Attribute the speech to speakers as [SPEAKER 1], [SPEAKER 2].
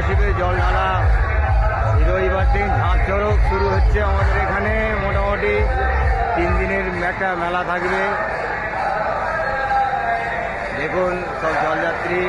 [SPEAKER 1] শিবে জল ঢালা। রবিবার দিন ঝাঁপ চড়ক শুরু হচ্ছে আমাদের এখানে। মোটামুটি 3 দিনের একটা মেলা থাকবে। দেখুন সব জলযাত্রী